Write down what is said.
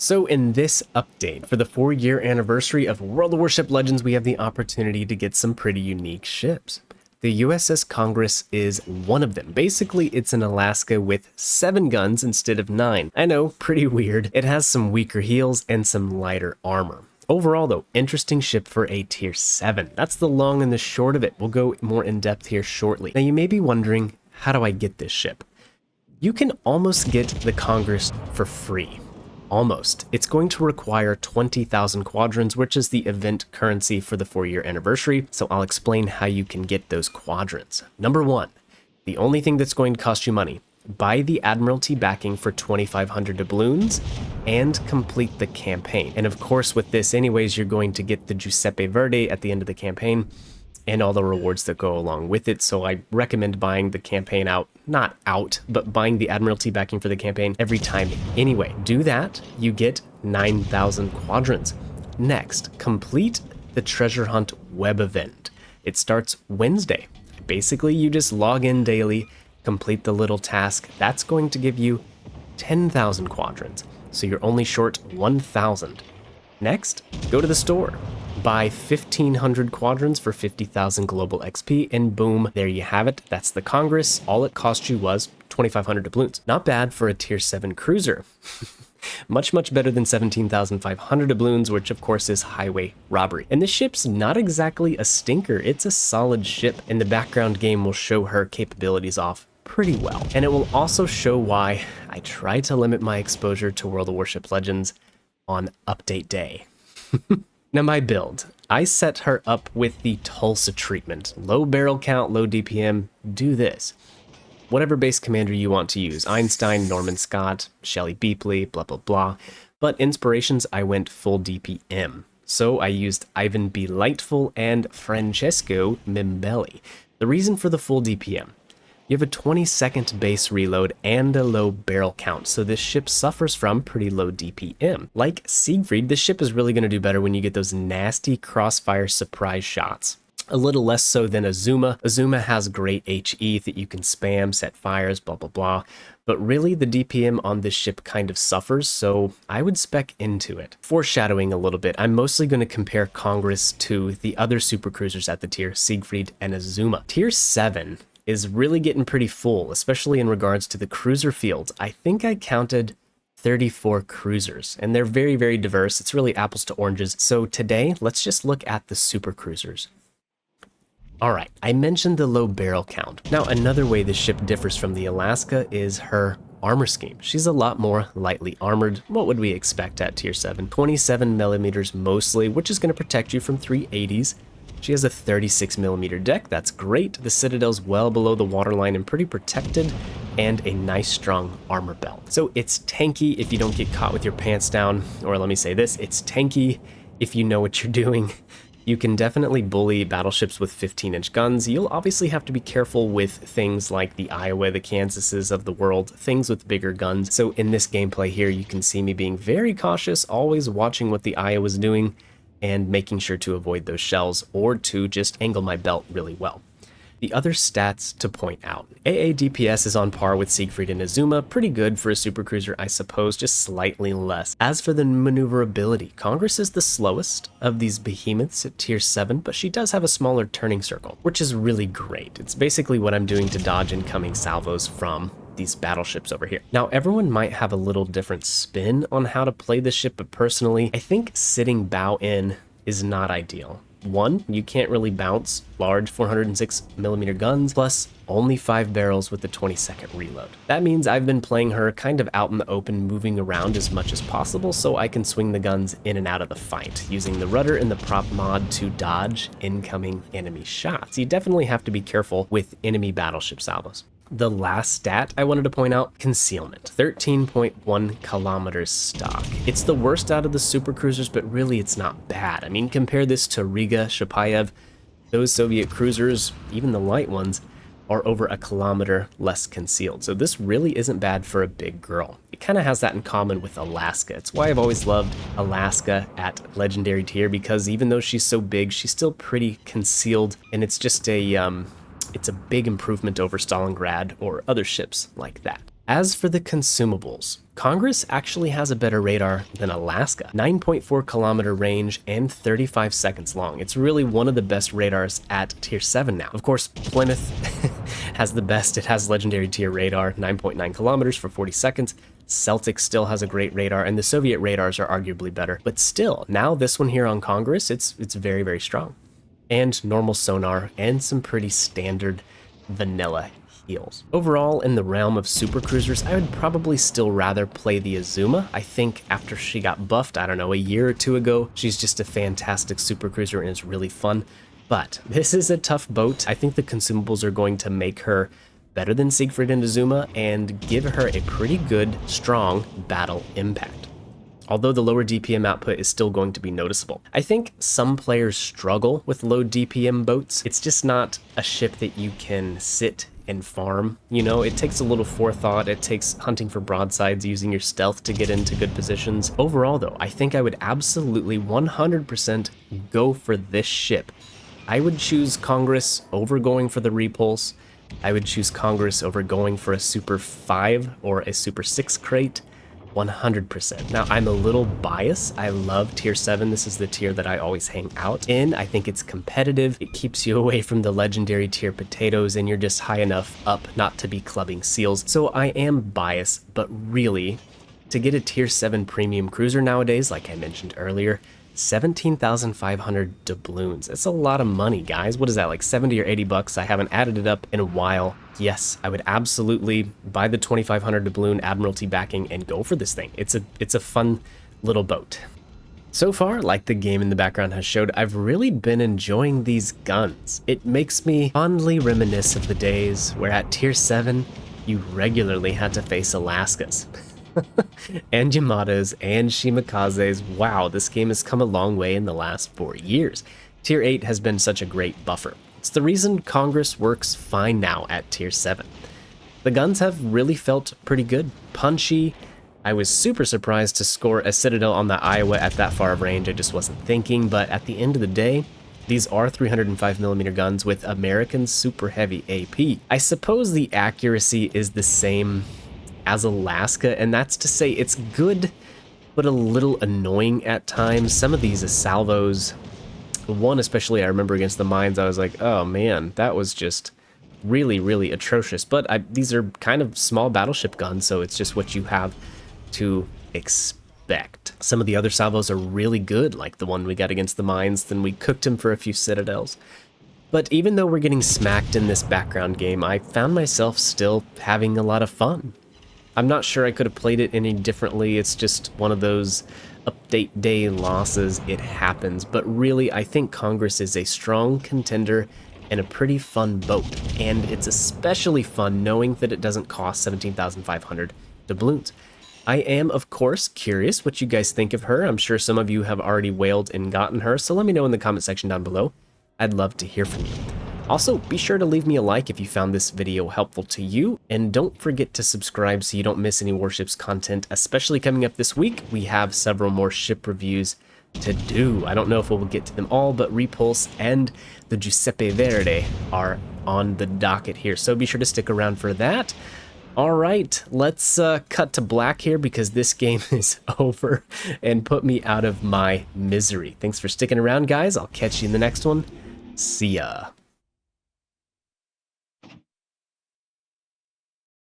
So in this update, for the 4-year anniversary of World of Warship Legends, we have the opportunity to get some pretty unique ships. The USS Congress is one of them. Basically, it's an Alaska with 7 guns instead of 9. I know, pretty weird. It has some weaker heels and some lighter armor. Overall though, interesting ship for a tier 7. That's the long and the short of it. We'll go more in depth here shortly. Now you may be wondering, how do I get this ship? You can almost get the Congress for free. Almost. It's going to require 20,000 quadrons, which is the event currency for the 4-year anniversary, so I'll explain how you can get those quadrons. Number 1, the only thing that's going to cost you money, buy the admiralty backing for 2,500 doubloons and complete the campaign. And of course with this anyways, you're going to get the Giuseppe Verde at the end of the campaign and all the rewards that go along with it. So I recommend buying the campaign but buying the admiralty backing for the campaign every time anyway. Do that, you get 9,000 quadrons. Next, complete the treasure hunt web event. It starts Wednesday. Basically, you just log in daily, complete the little task. That's going to give you 10,000 quadrons. So you're only short 1,000. Next, go to the store. Buy 1,500 quadrons for 50,000 global XP, and boom, there you have it. That's the Congress. All it cost you was 2,500 doubloons. Not bad for a tier 7 cruiser. Much better than 17,500 doubloons, which of course is highway robbery. And this ship's not exactly a stinker. It's a solid ship, and the background game will show her capabilities off pretty well. And it will also show why I try to limit my exposure to World of Warship Legends on update day. Now my build, I set her up with the Tulsa treatment. Low barrel count, low DPM, do this. Whatever base commander you want to use, Einstein, Norman Scott, Shelley Beepley, blah blah blah. But inspirations, I went full DPM. So I used Ivan B. Lightful and Francesco Mimbelli. The reason for the full DPM, you have a 20-second base reload and a low barrel count, so this ship suffers from pretty low DPM. Like Siegfried, this ship is really going to do better when you get those nasty crossfire surprise shots. A little less so than Azuma. Azuma has great HE that you can spam, set fires, blah blah blah. But really the DPM on this ship kind of suffers, so I would spec into it. Foreshadowing a little bit, I'm mostly going to compare Congress to the other supercruisers at the tier, Siegfried and Azuma. Tier 7 is really getting pretty full, especially in regards to the cruiser field. I think I counted 34 cruisers, and they're very diverse. It's really apples to oranges. So today, let's just look at the super cruisers. All right, I mentioned the low barrel count. Now, another way this ship differs from the Alaska is her armor scheme. She's a lot more lightly armored. What would we expect at tier 7? 27 millimeters mostly, which is going to protect you from 380s. She has a 36mm deck, that's great. The Citadel's well below the waterline and pretty protected, and a nice strong armor belt. So it's tanky if you don't get caught with your pants down, or let me say this, it's tanky if you know what you're doing. You can definitely bully battleships with 15-inch guns. You'll obviously have to be careful with things like the Iowa, the Kansases of the world, things with bigger guns. So in this gameplay here, you can see me being very cautious, always watching what the Iowa's doing, and making sure to avoid those shells or to just angle my belt really well. The other stats to point out. AA DPS is on par with Siegfried and Azuma, pretty good for a supercruiser I suppose, just slightly less. As for the maneuverability, Congress is the slowest of these behemoths at tier 7, but she does have a smaller turning circle, which is really great. It's basically what I'm doing to dodge incoming salvos from these battleships over here. Now, everyone might have a little different spin on how to play this ship, but personally, I think sitting bow in is not ideal. One, you can't really bounce large 406mm guns, plus only 5 barrels with the 20-second reload. That means I've been playing her kind of out in the open, moving around as much as possible so I can swing the guns in and out of the fight, using the rudder and the prop mod to dodge incoming enemy shots. You definitely have to be careful with enemy battleship salvos. The last stat I wanted to point out, concealment, 13.1 kilometers stock. It's the worst out of the super cruisers, but really it's not bad. I mean, compare this to Riga, Shapayev. Those Soviet cruisers, even the light ones, are over a kilometer less concealed. So this really isn't bad for a big girl. It kind of has that in common with Alaska. It's why I've always loved Alaska at legendary tier, because even though she's so big, she's still pretty concealed, and it's just a it's a big improvement over Stalingrad or other ships like that. As for the consumables, Congress actually has a better radar than Alaska. 9.4 kilometer range and 35 seconds long. It's really one of the best radars at tier 7 now. Of course, Plymouth has the best. It has legendary tier radar, 9.9 kilometers for 40 seconds. Celtic still has a great radar, and the Soviet radars are arguably better. But still, now this one here on Congress, it's very, very strong. And normal sonar, and some pretty standard vanilla heals. Overall, in the realm of supercruisers, I would probably still rather play the Azuma. I think after she got buffed, I don't know, a year or two ago, she's just a fantastic supercruiser and is really fun. But this is a tough boat. I think the consumables are going to make her better than Siegfried and Azuma and give her a pretty good, strong battle impact. Although the lower DPM output is still going to be noticeable. I think some players struggle with low DPM boats. It's just not a ship that you can sit and farm. You know, it takes a little forethought. It takes hunting for broadsides, using your stealth to get into good positions. Overall though, I think I would absolutely 100% go for this ship. I would choose Congress over going for the Repulse. I would choose Congress over going for a Super 5 or a Super 6 crate. 100%. Now, I'm a little biased. I love tier 7. This is the tier that I always hang out in. I think it's competitive. It keeps you away from the legendary tier potatoes, and you're just high enough up not to be clubbing seals. So I am biased, but really, to get a tier 7 premium cruiser nowadays, like I mentioned earlier, 17,500 doubloons. That's a lot of money, guys. What is that, like 70 or 80 bucks? I haven't added it up in a while. Yes, I would absolutely buy the 2,500 doubloon admiralty backing and go for this thing. It's a fun little boat. So far, like the game in the background has showed, I've really been enjoying these guns. It makes me fondly reminisce of the days where at tier 7, you regularly had to face Alaskas. And Yamatas and Shimikazes. Wow, this game has come a long way in the last 4 years. Tier 8 has been such a great buffer. It's the reason Congress works fine now at tier 7. The guns have really felt pretty good. Punchy. I was super surprised to score a Citadel on the Iowa at that far of range. I just wasn't thinking, but at the end of the day, these are 305mm guns with American super heavy AP. I suppose the accuracy is the same as Alaska, and that's to say it's good, but a little annoying at times. Some of these salvos, one especially I remember against the mines, I was like, oh man, that was just really, really atrocious. But these are kind of small battleship guns, so it's just what you have to expect. Some of the other salvos are really good, like the one we got against the mines, then we cooked him for a few citadels. But even though we're getting smacked in this background game, I found myself still having a lot of fun. I'm not sure I could have played it any differently. It's just one of those update day losses. It happens. But really, I think Congress is a strong contender and a pretty fun boat. And it's especially fun knowing that it doesn't cost 17,500 doubloons. I am, of course, curious what you guys think of her. I'm sure some of you have already whaled and gotten her, so let me know in the comment section down below. I'd love to hear from you. Also, be sure to leave me a like if you found this video helpful to you, and don't forget to subscribe so you don't miss any Warships content, especially coming up this week. We have several more ship reviews to do. I don't know if we'll get to them all, but Repulse and the Giuseppe Verde are on the docket here, so be sure to stick around for that. All right, let's cut to black here because this game is over and put me out of my misery. Thanks for sticking around, guys. I'll catch you in the next one. See ya.